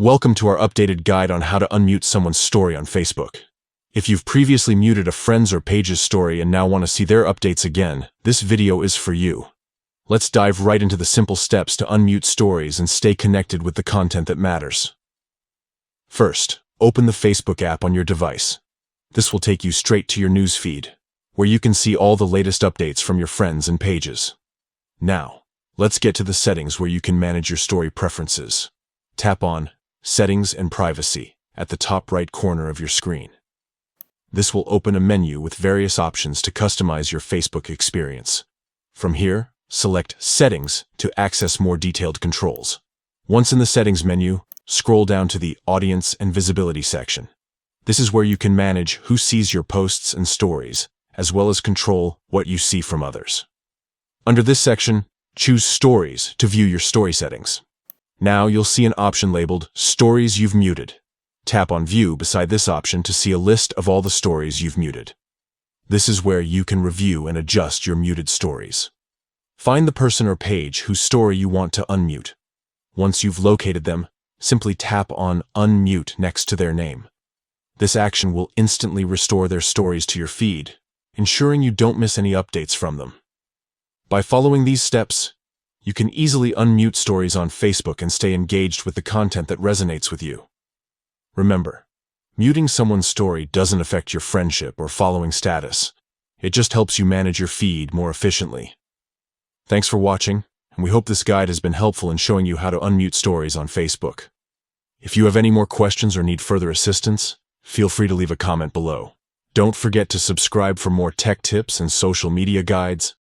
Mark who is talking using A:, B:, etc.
A: Welcome to our updated guide on how to unmute someone's story on Facebook. If you've previously muted a friend's or page's story and now want to see their updates again, this video is for you. Let's dive right into the simple steps to unmute stories and stay connected with the content that matters. First, open the Facebook app on your device. This will take you straight to your news feed, where you can see all the latest updates from your friends and pages. Now, let's get to the settings where you can manage your story preferences. Tap on Settings and Privacy at the top right corner of your screen. This will open a menu with various options to customize your Facebook experience. From here, select Settings to access more detailed controls. Once in the Settings menu, scroll down to the Audience and Visibility section. This is where you can manage who sees your posts and stories, as well as control what you see from others. Under this section, choose Stories to view your story settings. Now you'll see an option labeled Stories You've Muted. Tap on View beside this option to see a list of all the stories you've muted. This is where you can review and adjust your muted stories. Find the person or page whose story you want to unmute. Once you've located them, simply tap on Unmute next to their name. This action will instantly restore their stories to your feed, ensuring you don't miss any updates from them. By following these steps, you can easily unmute stories on Facebook and stay engaged with the content that resonates with you. Remember, muting someone's story doesn't affect your friendship or following status. It just helps you manage your feed more efficiently. Thanks for watching, and we hope this guide has been helpful in showing you how to unmute stories on Facebook. If you have any more questions or need further assistance, feel free to leave a comment below. Don't forget to subscribe for more tech tips and social media guides.